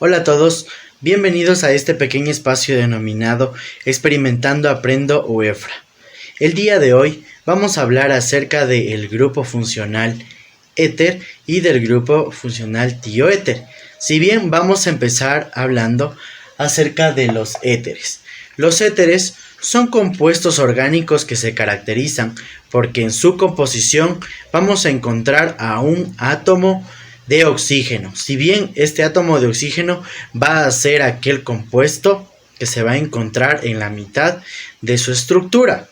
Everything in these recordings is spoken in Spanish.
Hola a todos, bienvenidos a este pequeño espacio denominado Experimentando Aprendo UEFRA. El día de hoy vamos a hablar acerca del grupo funcional éter y del grupo funcional tioéter. Si bien vamos a empezar hablando acerca de los éteres. Los éteres son compuestos orgánicos que se caracterizan porque en su composición vamos a encontrar a un átomo de oxígeno. Si bien este átomo de oxígeno va a ser aquel compuesto que se va a encontrar en la mitad de su estructura.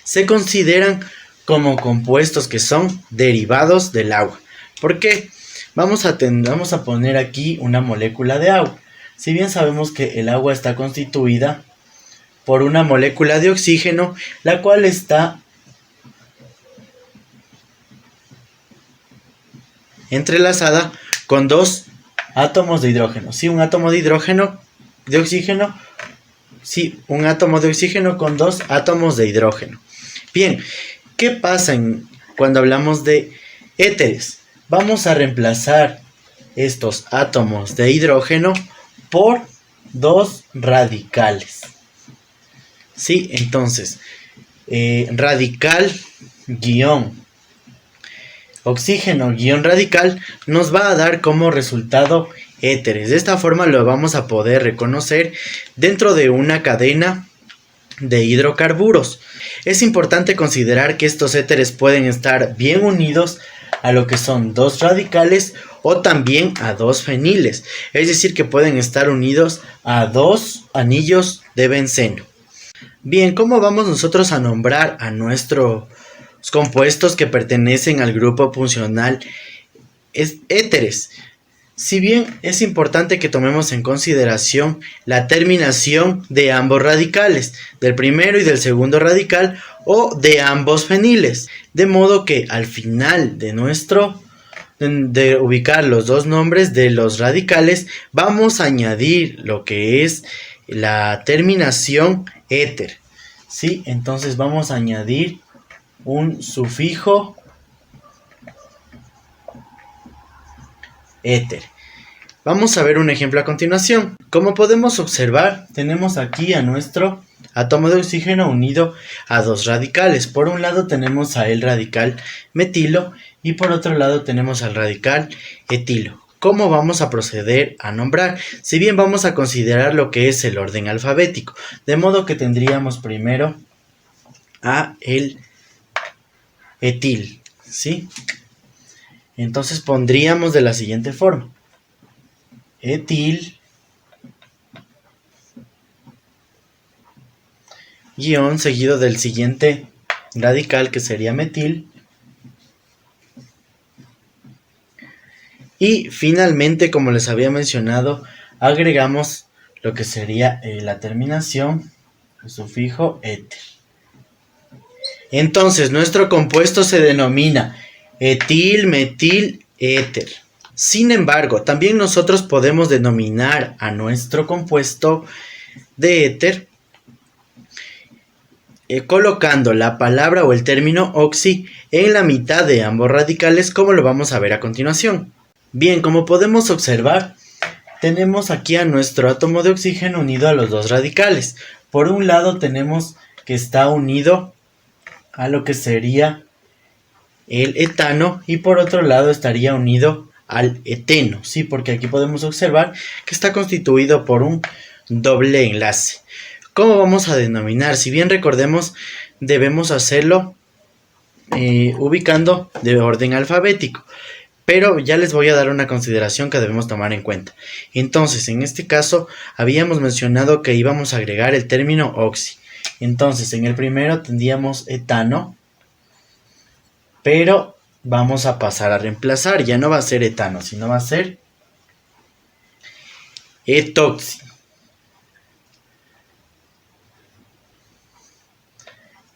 Se consideran como compuestos que son derivados del agua. ¿Por qué? Vamos a poner aquí una molécula de agua. Si bien sabemos que el agua está constituida por una molécula de oxígeno, la cual está entrelazada con dos átomos de hidrógeno. Sí, un átomo de oxígeno. Sí, un átomo de oxígeno con dos átomos de hidrógeno. Bien, ¿qué pasa cuando hablamos de éteres? Vamos a reemplazar estos átomos de hidrógeno por dos radicales. Sí, entonces, radical guión oxígeno guión radical nos va a dar como resultado éteres. De esta forma lo vamos a poder reconocer dentro de una cadena de hidrocarburos. Es importante considerar que estos éteres pueden estar bien unidos a lo que son dos radicales o también a dos feniles, es decir, que pueden estar unidos a dos anillos de benceno. Bien, ¿cómo vamos nosotros a nombrar a nuestros compuestos que pertenecen al grupo funcional éteres? Si bien es importante que tomemos en consideración la terminación de ambos radicales, del primero y del segundo radical, o de ambos feniles, de modo que al final de ubicar los dos nombres de los radicales, vamos a añadir lo que es la terminación éter. ¿Sí? Entonces vamos a añadir un sufijo éter. Vamos a ver un ejemplo a continuación. Como podemos observar, tenemos aquí a nuestro átomo de oxígeno unido a dos radicales. Por un lado tenemos a el radical metilo y por otro lado tenemos al radical etilo. ¿Cómo vamos a proceder a nombrar? Si bien vamos a considerar lo que es el orden alfabético, de modo que tendríamos primero a el etil, ¿sí? Entonces pondríamos de la siguiente forma: etil guión seguido del siguiente radical, que sería metil, y finalmente, como les había mencionado, agregamos lo que sería la terminación, el sufijo éter. Entonces nuestro compuesto se denomina etil metil éter. Sin embargo, también nosotros podemos denominar a nuestro compuesto de éter colocando la palabra o el término oxi en la mitad de ambos radicales, como lo vamos a ver a continuación. Bien, como podemos observar, tenemos aquí a nuestro átomo de oxígeno unido a los dos radicales. Por un lado tenemos que está unido a lo que sería el etano y por otro lado estaría unido al eteno, ¿sí? Porque aquí podemos observar que está constituido por un doble enlace. ¿Cómo vamos a denominar? Si bien recordemos, debemos hacerlo ubicando de orden alfabético, pero ya les voy a dar una consideración que debemos tomar en cuenta. Entonces, en este caso, habíamos mencionado que íbamos a agregar el término oxi. Entonces, en el primero tendríamos etano, pero vamos a pasar a reemplazar. Ya no va a ser etano, sino va a ser etoxi.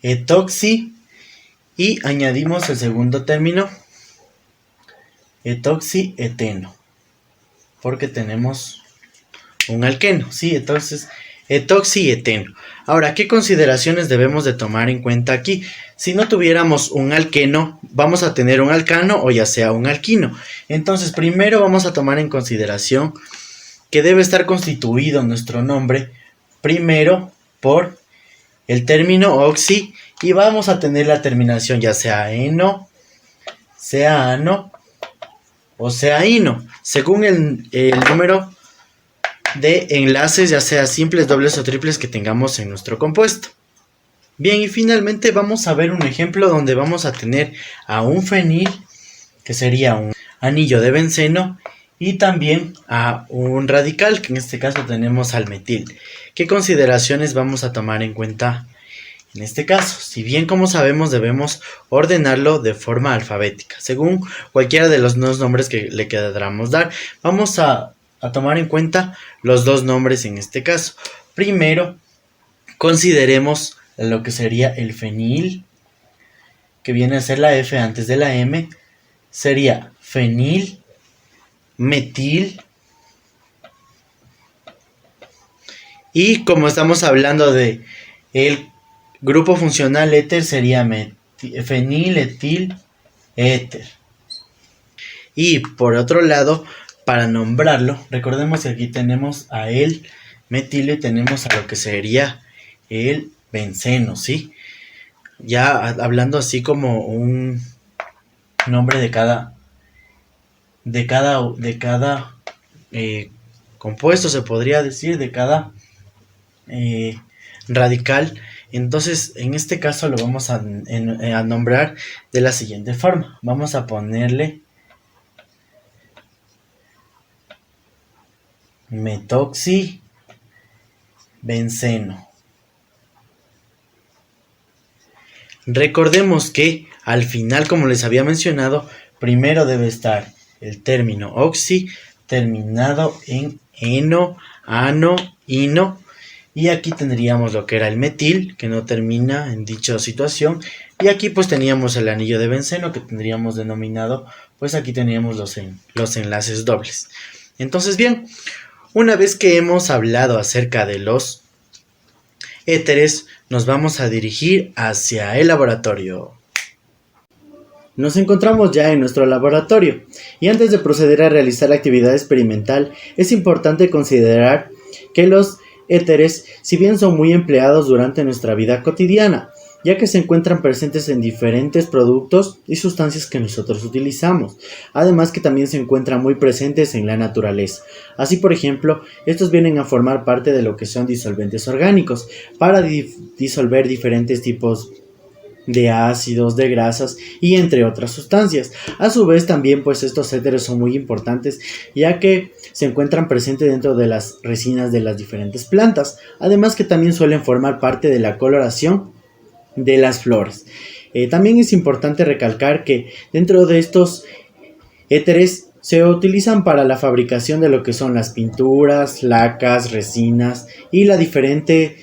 Etoxi, y añadimos el segundo término, etoxieteno, porque tenemos un alqueno, ¿sí? Entonces, etoxieteno. Ahora, ¿qué consideraciones debemos de tomar en cuenta aquí? Si no tuviéramos un alqueno, vamos a tener un alcano o ya sea un alquino. Entonces, primero vamos a tomar en consideración que debe estar constituido nuestro nombre primero por el término oxi y vamos a tener la terminación ya sea eno, sea ano o sea ino, según el número de enlaces, ya sea simples, dobles o triples que tengamos en nuestro compuesto. Bien, y finalmente vamos a ver un ejemplo donde vamos a tener a un fenil, que sería un anillo de benceno, y también a un radical, que en este caso tenemos al metil. ¿Qué consideraciones vamos a tomar en cuenta en este caso? Si bien, como sabemos, debemos ordenarlo de forma alfabética, según cualquiera de los dos nombres que le queramos dar. Vamos a tomar en cuenta los dos nombres en este caso. Primero, consideremos lo que sería el fenil, que viene a ser la F antes de la M, sería fenil, metil, y como estamos hablando de el grupo funcional éter, sería fenil, etil, éter. Y por otro lado, para nombrarlo, recordemos que aquí tenemos a el metilo y tenemos a lo que sería el benceno, ¿sí? Ya hablando así como un nombre de cada compuesto, se podría decir, de cada radical. Entonces, en este caso lo vamos a nombrar de la siguiente forma. Vamos a ponerle metoxibenceno. Recordemos que al final, como les había mencionado, primero debe estar el término oxi terminado en eno, ano, ino, y aquí tendríamos lo que era el metil, que no termina en dicha situación, y aquí pues teníamos el anillo de benceno, que tendríamos denominado, pues aquí teníamos los enlaces dobles. Entonces, bien, una vez que hemos hablado acerca de los éteres, nos vamos a dirigir hacia el laboratorio. Nos encontramos ya en nuestro laboratorio y antes de proceder a realizar la actividad experimental es importante considerar que los éteres, si bien son muy empleados durante nuestra vida cotidiana, ya que se encuentran presentes en diferentes productos y sustancias que nosotros utilizamos, además que también se encuentran muy presentes en la naturaleza. Así, por ejemplo, estos vienen a formar parte de lo que son disolventes orgánicos para disolver diferentes tipos de ácidos, de grasas y entre otras sustancias. A su vez también pues estos éteres son muy importantes ya que se encuentran presentes dentro de las resinas de las diferentes plantas, además que también suelen formar parte de la coloración de las flores. También es importante recalcar que dentro de estos éteres se utilizan para la fabricación de lo que son las pinturas, lacas, resinas y la diferente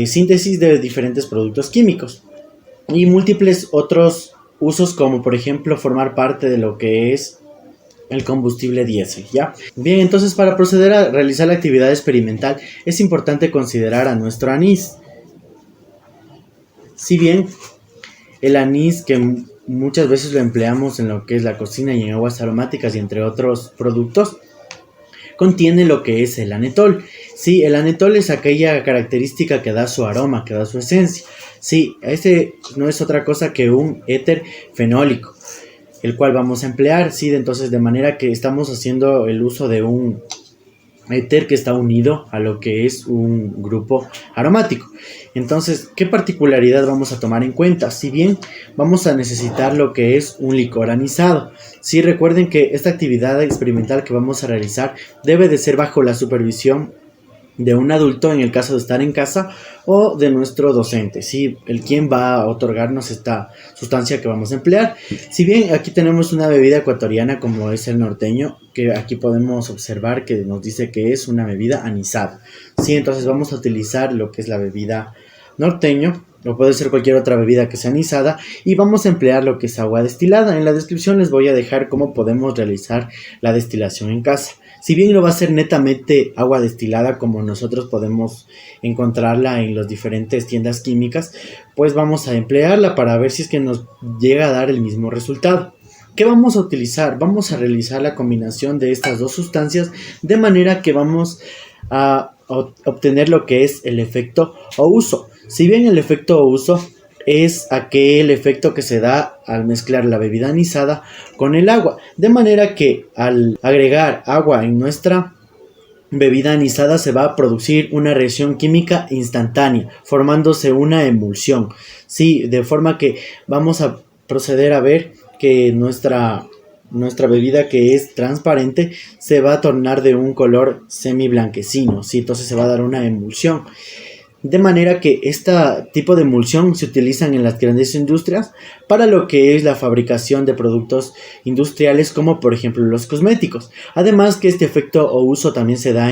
síntesis de diferentes productos químicos y múltiples otros usos, como por ejemplo formar parte de lo que es el combustible diésel, ¿ya? Bien, entonces para proceder a realizar la actividad experimental es importante considerar a nuestro anís. Si bien el anís, que muchas veces lo empleamos en lo que es la cocina y en aguas aromáticas y entre otros productos, contiene lo que es el anetol. Sí, el anetol es aquella característica que da su aroma, que da su esencia. Sí, este no es otra cosa que un éter fenólico, el cual vamos a emplear, sí, entonces de manera que estamos haciendo el uso de un éter que está unido a lo que es un grupo aromático. Entonces, ¿qué particularidad vamos a tomar en cuenta? Si bien vamos a necesitar lo que es un licor anisado. Sí, recuerden que esta actividad experimental que vamos a realizar debe de ser bajo la supervisión de un adulto en el caso de estar en casa o de nuestro docente, ¿sí? El quien va a otorgarnos esta sustancia que vamos a emplear. Si bien aquí tenemos una bebida ecuatoriana como es el norteño, que aquí podemos observar que nos dice que es una bebida anisada, ¿sí? Entonces vamos a utilizar lo que es la bebida norteño, o puede ser cualquier otra bebida que sea anisada, y vamos a emplear lo que es agua destilada. En la descripción les voy a dejar cómo podemos realizar la destilación en casa. Si bien no va a ser netamente agua destilada como nosotros podemos encontrarla en las diferentes tiendas químicas, pues vamos a emplearla para ver si es que nos llega a dar el mismo resultado. ¿Qué vamos a utilizar? Vamos a realizar la combinación de estas dos sustancias de manera que vamos a obtener lo que es el efecto o uso. Si bien el efecto o uso es aquel efecto que se da al mezclar la bebida anisada con el agua, de manera que al agregar agua en nuestra bebida anisada se va a producir una reacción química instantánea, formándose una emulsión. Sí, de forma que vamos a proceder a ver que nuestra bebida, que es transparente, se va a tornar de un color semi blanquecino, ¿sí? Entonces se va a dar una emulsión. De manera que este tipo de emulsión se utilizan en las grandes industrias para lo que es la fabricación de productos industriales, como por ejemplo los cosméticos. Además que este efecto o uso también se da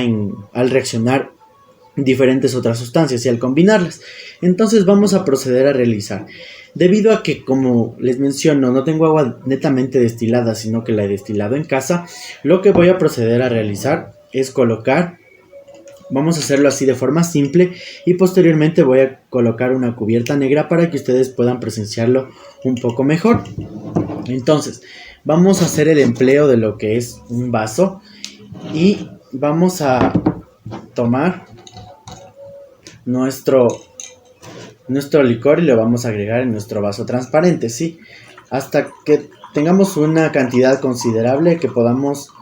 al reaccionar diferentes otras sustancias y al combinarlas. Entonces vamos a proceder a realizar. Debido a que, como les menciono, no tengo agua netamente destilada, sino que la he destilado en casa, lo que voy a proceder a realizar es colocar. Vamos a hacerlo así de forma simple y posteriormente voy a colocar una cubierta negra para que ustedes puedan presenciarlo un poco mejor. Entonces, vamos a hacer el empleo de lo que es un vaso y vamos a tomar nuestro licor y lo vamos a agregar en nuestro vaso transparente, ¿sí? Hasta que tengamos una cantidad considerable que podamos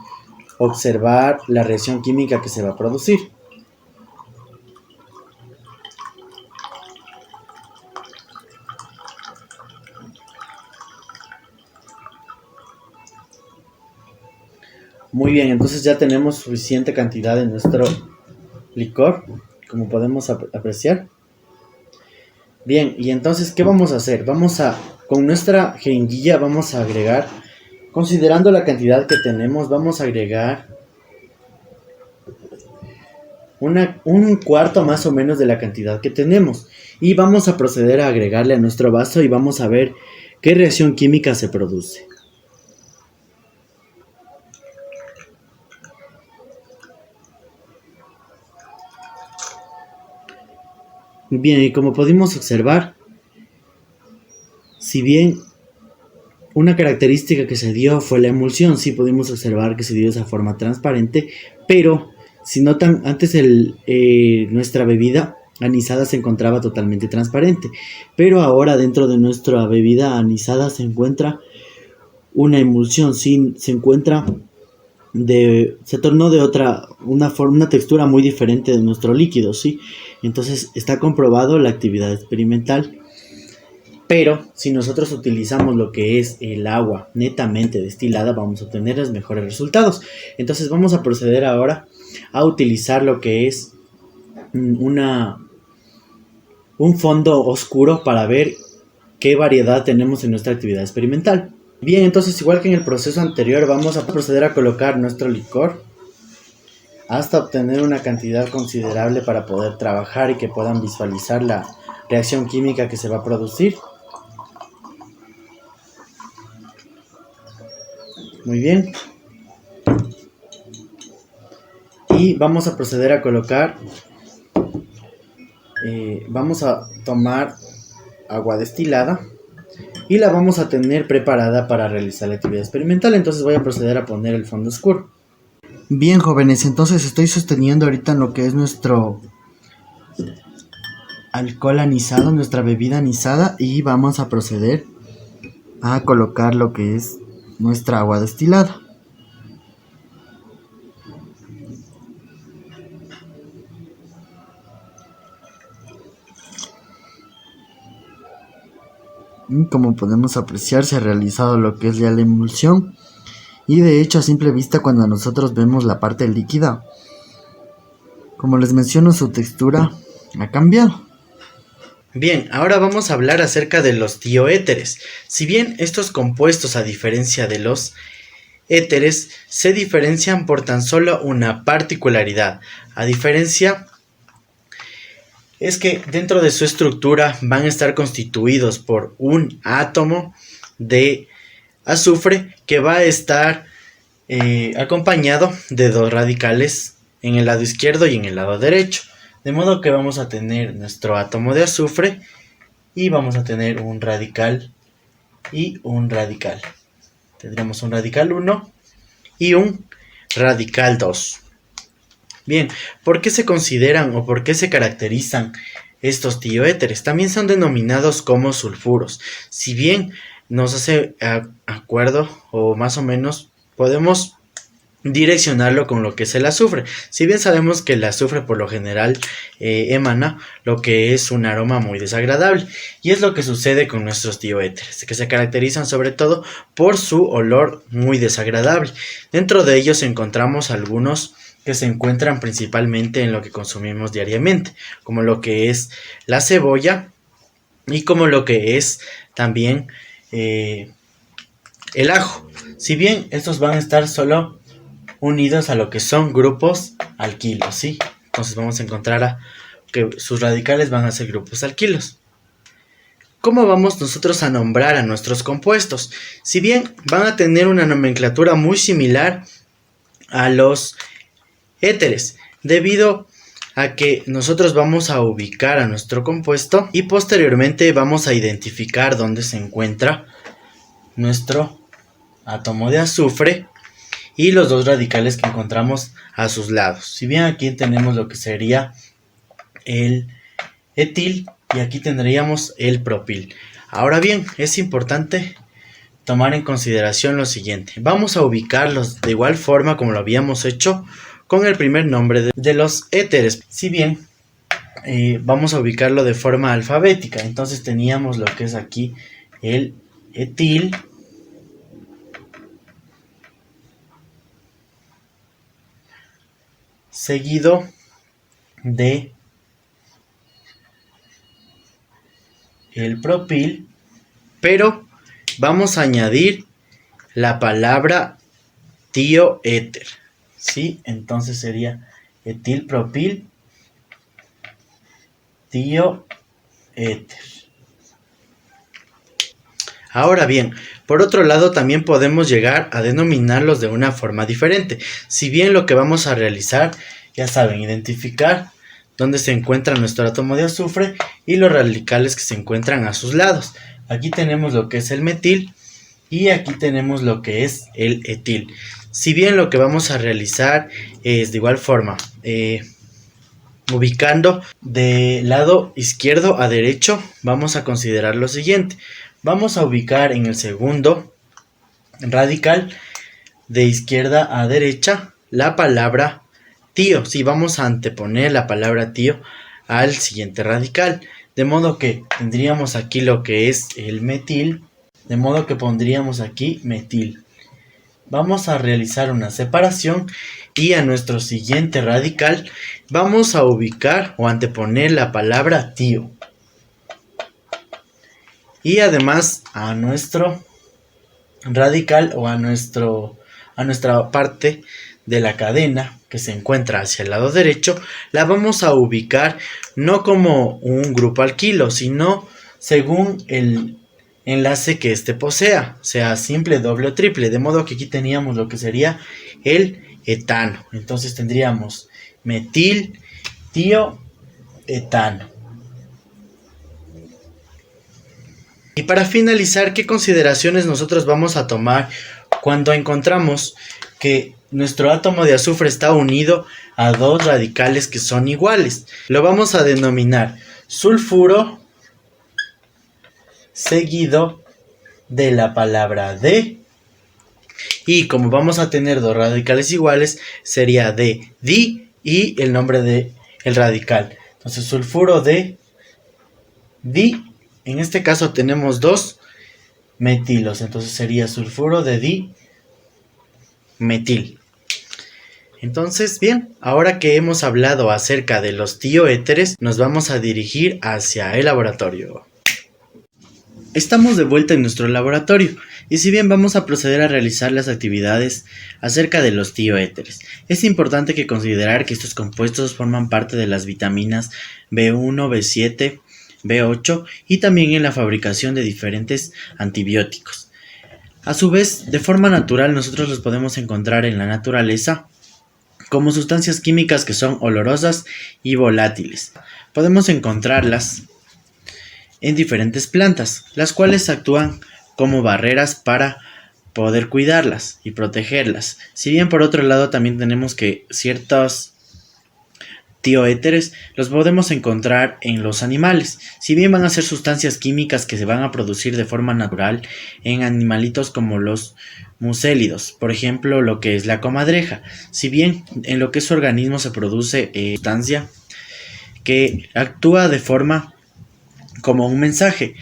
observar la reacción química que se va a producir. Muy bien, entonces ya tenemos suficiente cantidad de nuestro licor, como podemos apreciar. Bien, y entonces, ¿qué vamos a hacer? Con nuestra jeringuilla vamos a agregar, considerando la cantidad que tenemos, vamos a agregar un cuarto más o menos de la cantidad que tenemos. Y vamos a proceder a agregarle a nuestro vaso y vamos a ver qué reacción química se produce. Bien, y como pudimos observar, si bien una característica que se dio fue la emulsión, sí pudimos observar que se dio de esa forma transparente, pero si notan, antes nuestra bebida anisada se encontraba totalmente transparente, pero ahora dentro de nuestra bebida anisada se encuentra una emulsión, sí, se tornó de una textura muy diferente de nuestro líquido, ¿sí? Entonces está comprobado la actividad experimental, pero si nosotros utilizamos lo que es el agua netamente destilada, vamos a obtener los mejores resultados. Entonces vamos a proceder ahora a utilizar lo que es un fondo oscuro para ver qué variedad tenemos en nuestra actividad experimental. Bien, entonces igual que en el proceso anterior, vamos a proceder a colocar nuestro licor hasta obtener una cantidad considerable para poder trabajar y que puedan visualizar la reacción química que se va a producir. Muy bien. Y vamos a proceder a colocar, vamos a tomar agua destilada y la vamos a tener preparada para realizar la actividad experimental. Entonces voy a proceder a poner el fondo oscuro. Bien, jóvenes, entonces estoy sosteniendo ahorita lo que es nuestro alcohol anisado, nuestra bebida anisada, y vamos a proceder a colocar lo que es nuestra agua destilada. Y como podemos apreciar, se ha realizado lo que es ya la emulsión. Y de hecho, a simple vista, cuando nosotros vemos la parte líquida, como les menciono, su textura ha cambiado. Bien, ahora vamos a hablar acerca de los tioéteres. Si bien estos compuestos, a diferencia de los éteres, se diferencian por tan solo una particularidad. A diferencia es que dentro de su estructura van a estar constituidos por un átomo de azufre que va a estar acompañado de dos radicales en el lado izquierdo y en el lado derecho. De modo que vamos a tener nuestro átomo de azufre y vamos a tener un radical y un radical. Tendríamos un radical 1 y un radical 2. Bien, ¿por qué se consideran o por qué se caracterizan estos tioéteres? También son denominados como sulfuros. Si bien nos hace acuerdo o más o menos podemos direccionarlo con lo que es el azufre. Si bien sabemos que el azufre por lo general emana lo que es un aroma muy desagradable, y es lo que sucede con nuestros tioéteres, que se caracterizan sobre todo por su olor muy desagradable. Dentro de ellos encontramos algunos que se encuentran principalmente en lo que consumimos diariamente, como lo que es la cebolla y como lo que es también el ajo. Si bien estos van a estar solo unidos a lo que son grupos alquilos, ¿sí? Entonces vamos a encontrar que sus radicales van a ser grupos alquilos. ¿Cómo vamos nosotros a nombrar a nuestros compuestos? Si bien van a tener una nomenclatura muy similar a los éteres, debido a que nosotros vamos a ubicar a nuestro compuesto y posteriormente vamos a identificar dónde se encuentra nuestro átomo de azufre y los dos radicales que encontramos a sus lados. Si bien aquí tenemos lo que sería el etil y aquí tendríamos el propil. Ahora bien, es importante tomar en consideración lo siguiente. Vamos a ubicarlos de igual forma como lo habíamos hecho con el primer nombre de los éteres. Si bien vamos a ubicarlo de forma alfabética. Entonces teníamos lo que es aquí el etil, seguido de el propil, pero vamos a añadir la palabra tioéter, ¿sí? Entonces sería etilpropil tioéter. Ahora bien, por otro lado también podemos llegar a denominarlos de una forma diferente. Si bien lo que vamos a realizar, ya saben, identificar dónde se encuentra nuestro átomo de azufre y los radicales que se encuentran a sus lados. Aquí tenemos lo que es el metil y aquí tenemos lo que es el etil. Si bien lo que vamos a realizar es de igual forma, ubicando de lado izquierdo a derecho, vamos a considerar lo siguiente. Vamos a ubicar en el segundo radical de izquierda a derecha la palabra tío. Si vamos a anteponer la palabra tío al siguiente radical, de modo que tendríamos aquí lo que es el metil, de modo que pondríamos aquí metil. Vamos a realizar una separación y a nuestro siguiente radical vamos a ubicar o anteponer la palabra tío. Y además a nuestro radical o a nuestra parte de la cadena que se encuentra hacia el lado derecho, la vamos a ubicar no como un grupo alquilo, sino según el enlace que éste posea, sea simple, doble o triple, de modo que aquí teníamos lo que sería el etano. Entonces tendríamos metil, tio, etano. Y para finalizar, ¿qué consideraciones nosotros vamos a tomar cuando encontramos que nuestro átomo de azufre está unido a dos radicales que son iguales? Lo vamos a denominar sulfuro seguido de la palabra de, y como vamos a tener dos radicales iguales, sería de di y el nombre de el radical. Entonces sulfuro de di. En este caso tenemos dos metilos, entonces sería sulfuro de dimetil. Entonces, bien, ahora que hemos hablado acerca de los tioéteres, nos vamos a dirigir hacia el laboratorio. Estamos de vuelta en nuestro laboratorio, y si bien vamos a proceder a realizar las actividades acerca de los tioéteres, es importante que considerar que estos compuestos forman parte de las vitaminas B1, B7, B8 y también en la fabricación de diferentes antibióticos. A su vez, de forma natural nosotros los podemos encontrar en la naturaleza como sustancias químicas que son olorosas y volátiles. Podemos encontrarlas en diferentes plantas, las cuales actúan como barreras para poder cuidarlas y protegerlas. Si bien por otro lado también tenemos que ciertos tioéteres los podemos encontrar en los animales. Si bien van a ser sustancias químicas que se van a producir de forma natural en animalitos como los mucélidos, por ejemplo lo que es la comadreja. Si bien en lo que es su organismo se produce sustancia que actúa de forma como un mensaje,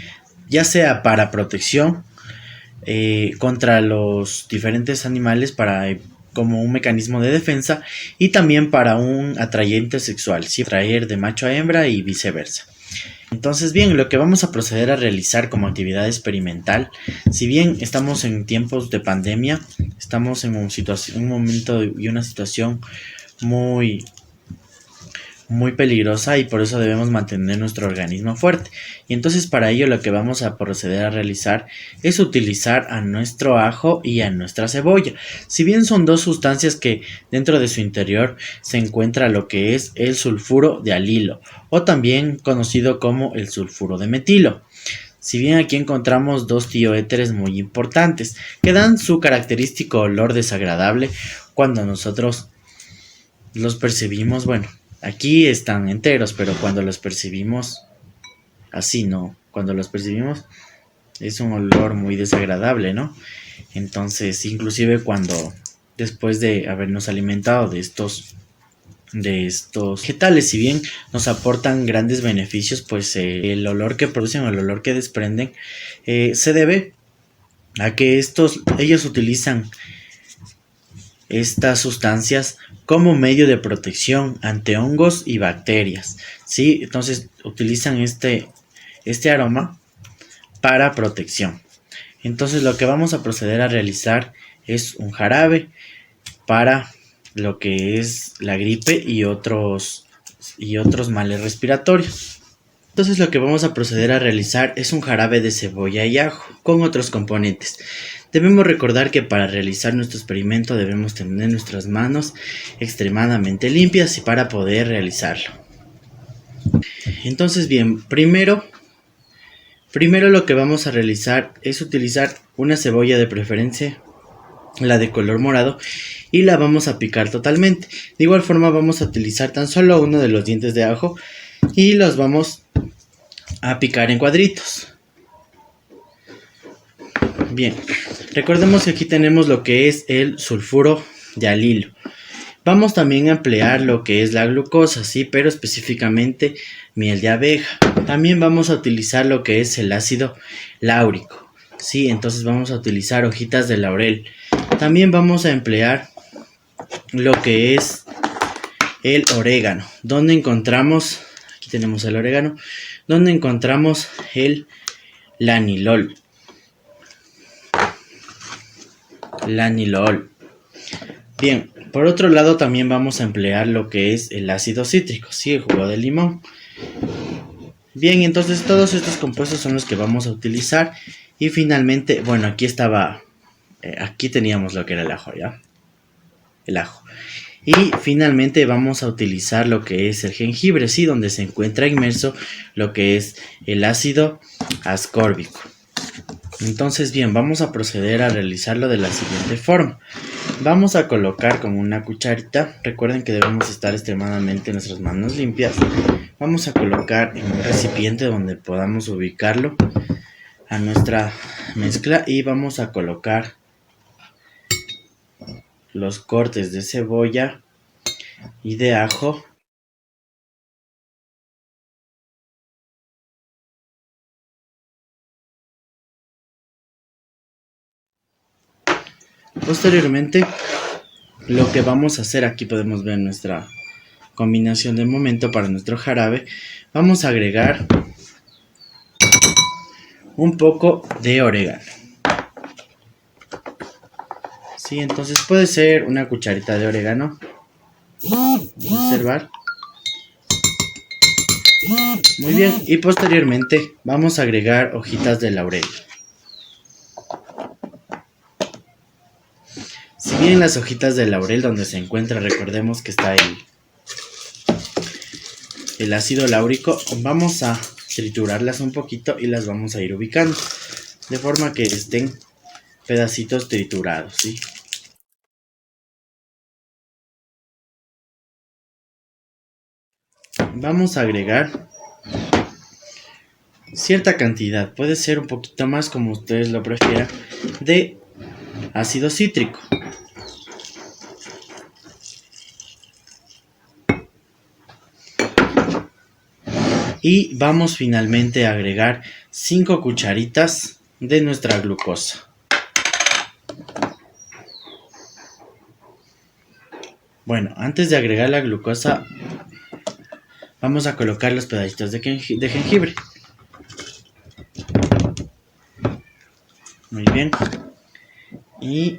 ya sea para protección contra los diferentes animales, para como un mecanismo de defensa, y también para un atrayente sexual, si atraer de macho a hembra y viceversa. Entonces bien, lo que vamos a proceder a realizar como actividad experimental, si bien estamos en tiempos de pandemia, estamos en un momento y una situación muy muy peligrosa, y por eso debemos mantener nuestro organismo fuerte. Y entonces para ello lo que vamos a proceder a realizar es utilizar a nuestro ajo y a nuestra cebolla. Si bien son dos sustancias que dentro de su interior se encuentra lo que es el sulfuro de alilo, o también conocido como el sulfuro de metilo. Si bien aquí encontramos dos tioéteres muy importantes que dan su característico olor desagradable cuando nosotros los percibimos, bueno, aquí están enteros, pero cuando los percibimos así, ¿no? Cuando los percibimos es un olor muy desagradable, ¿no? Entonces, inclusive cuando después de habernos alimentado de estos vegetales, si bien nos aportan grandes beneficios, pues el olor que producen, el olor que desprenden, se debe a que ellos utilizan estas sustancias como medio de protección ante hongos y bacterias, ¿sí? Entonces utilizan este aroma para protección. Entonces lo que vamos a proceder a realizar es un jarabe para lo que es la gripe y otros males respiratorios. Entonces lo que vamos a proceder a realizar es un jarabe de cebolla y ajo con otros componentes. Debemos recordar que para realizar nuestro experimento debemos tener nuestras manos extremadamente limpias y para poder realizarlo. Entonces bien, primero lo que vamos a realizar es utilizar una cebolla, de preferencia la de color morado, y la vamos a picar totalmente. De igual forma vamos a utilizar tan solo uno de los dientes de ajo y los vamos a picar en cuadritos. Bien, recordemos que aquí tenemos lo que es el sulfuro de alilo. Vamos también a emplear lo que es la glucosa, sí, pero específicamente miel de abeja. También vamos a utilizar lo que es el ácido láurico, sí, entonces vamos a utilizar hojitas de laurel. También vamos a emplear lo que es el orégano, donde encontramos, aquí tenemos el orégano, donde encontramos el lanilol. Bien, por otro lado también vamos a emplear lo que es el ácido cítrico, sí, el jugo de limón. Bien, entonces todos estos compuestos son los que vamos a utilizar. Y finalmente, bueno, aquí teníamos lo que era el ajo, ¿ya? El ajo. Y finalmente vamos a utilizar lo que es el jengibre, sí, donde se encuentra inmerso lo que es el ácido ascórbico. Entonces bien, vamos a proceder a realizarlo de la siguiente forma. Vamos a colocar con una cucharita, recuerden que debemos estar extremadamente nuestras manos limpias. Vamos a colocar en un recipiente donde podamos ubicarlo a nuestra mezcla, y vamos a colocar los cortes de cebolla y de ajo. Posteriormente, lo que vamos a hacer, aquí podemos ver nuestra combinación de momento para nuestro jarabe. Vamos a agregar un poco de orégano. Sí, entonces puede ser una cucharita de orégano. Observar. Muy bien, y posteriormente vamos a agregar hojitas de laurel. Si bien las hojitas de laurel, donde se encuentra, recordemos que está el ácido láurico, vamos a triturarlas un poquito y las vamos a ir ubicando de forma que estén pedacitos triturados, ¿sí? Vamos a agregar cierta cantidad, puede ser un poquito más como ustedes lo prefieran, de ácido cítrico. Y vamos finalmente a agregar 5 cucharitas de nuestra glucosa. Bueno, antes de agregar la glucosa, vamos a colocar los pedacitos de jengibre. Muy bien. Y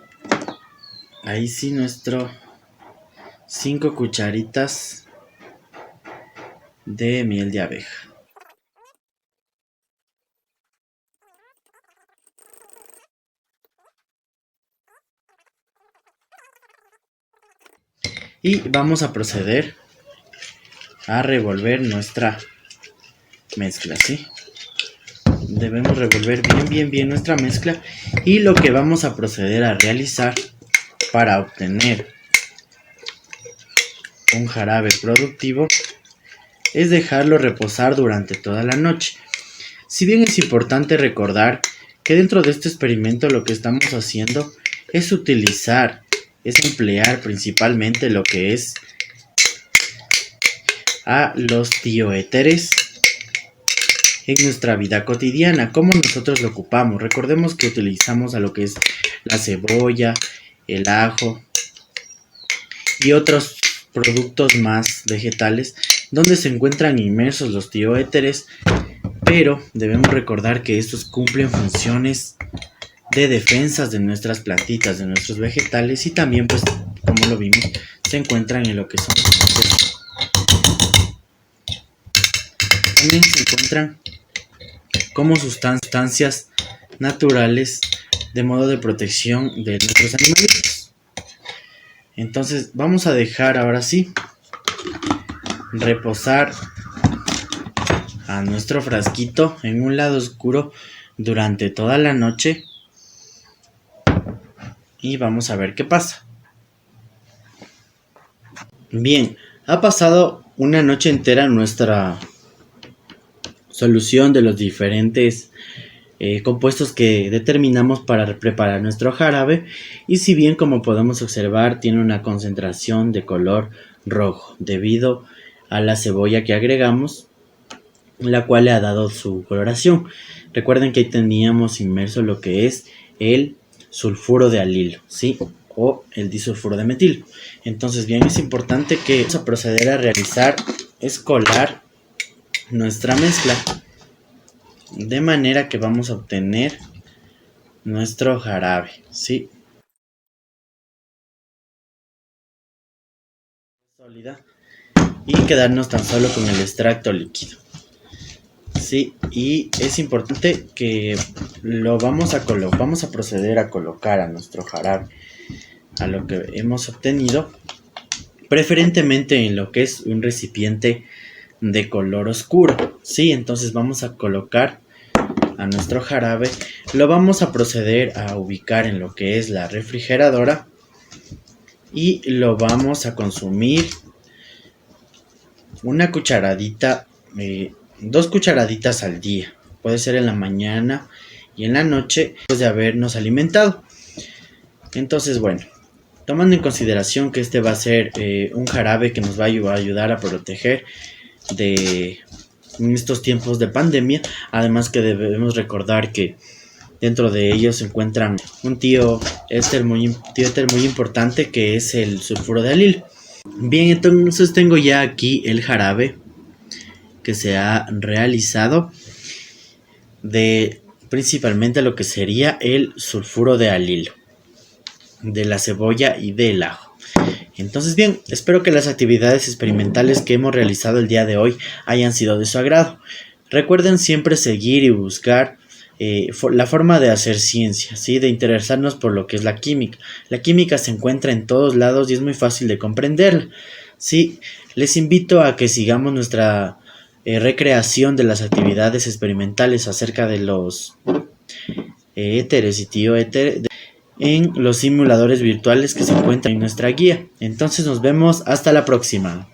ahí sí nuestro 5 cucharitas de miel de abeja. Y vamos a proceder a revolver nuestra mezcla, ¿sí? Debemos revolver bien nuestra mezcla. Y lo que vamos a proceder a realizar para obtener un jarabe productivo es dejarlo reposar durante toda la noche. Si bien es importante recordar que dentro de este experimento lo que estamos haciendo es emplear principalmente lo que es a los tioéteres en nuestra vida cotidiana. ¿Cómo nosotros lo ocupamos? Recordemos que utilizamos a lo que es la cebolla, el ajo y otros productos más vegetales donde se encuentran inmersos los tioéteres, pero debemos recordar que estos cumplen funciones de defensas de nuestras plantitas, de nuestros vegetales, y también, pues, como lo vimos, se encuentran en lo que son también se encuentran como sustancias naturales de modo de protección de nuestros animalitos. Entonces vamos a dejar ahora sí reposar a nuestro frasquito en un lado oscuro durante toda la noche y vamos a ver qué pasa. Bien, ha pasado una noche entera nuestra solución de los diferentes compuestos que determinamos para preparar nuestro jarabe, y si bien, como podemos observar, tiene una concentración de color rojo debido a la cebolla que agregamos, la cual le ha dado su coloración. Recuerden que ahí teníamos inmerso lo que es el sulfuro de alilo, ¿sí? O el disulfuro de metilo. Entonces, bien, es importante que vamos a proceder a realizar es colar nuestra mezcla de manera que vamos a obtener nuestro jarabe, ¿sí? Sólida, y quedarnos tan solo con el extracto líquido, ¿sí? Y es importante que lo vamos a proceder a colocar a nuestro jarabe, a lo que hemos obtenido, preferentemente en lo que es un recipiente de color oscuro, ¿sí? Entonces vamos a colocar a nuestro jarabe, lo vamos a proceder a ubicar en lo que es la refrigeradora y lo vamos a consumir una cucharadita, 2 cucharaditas al día, puede ser en la mañana y en la noche después de habernos alimentado. Entonces, bueno, tomando en consideración que este va a ser un jarabe que nos va a ayudar a proteger en estos tiempos de pandemia, además que debemos recordar que dentro de ellos se encuentran un tioéter muy importante, que es el sulfuro de alilo. Bien, entonces tengo ya aquí el jarabe que se ha realizado de principalmente lo que sería el sulfuro de alilo, de la cebolla y del ajo. Entonces, bien, espero que las actividades experimentales que hemos realizado el día de hoy hayan sido de su agrado. Recuerden siempre seguir y buscar la forma de hacer ciencia, ¿sí? De interesarnos por lo que es la química. La química se encuentra en todos lados y es muy fácil de comprenderla, ¿sí? Les invito a que sigamos nuestra recreación de las actividades experimentales acerca de los éteres y tioéteres en los simuladores virtuales que se encuentran en nuestra guía. Entonces nos vemos hasta la próxima.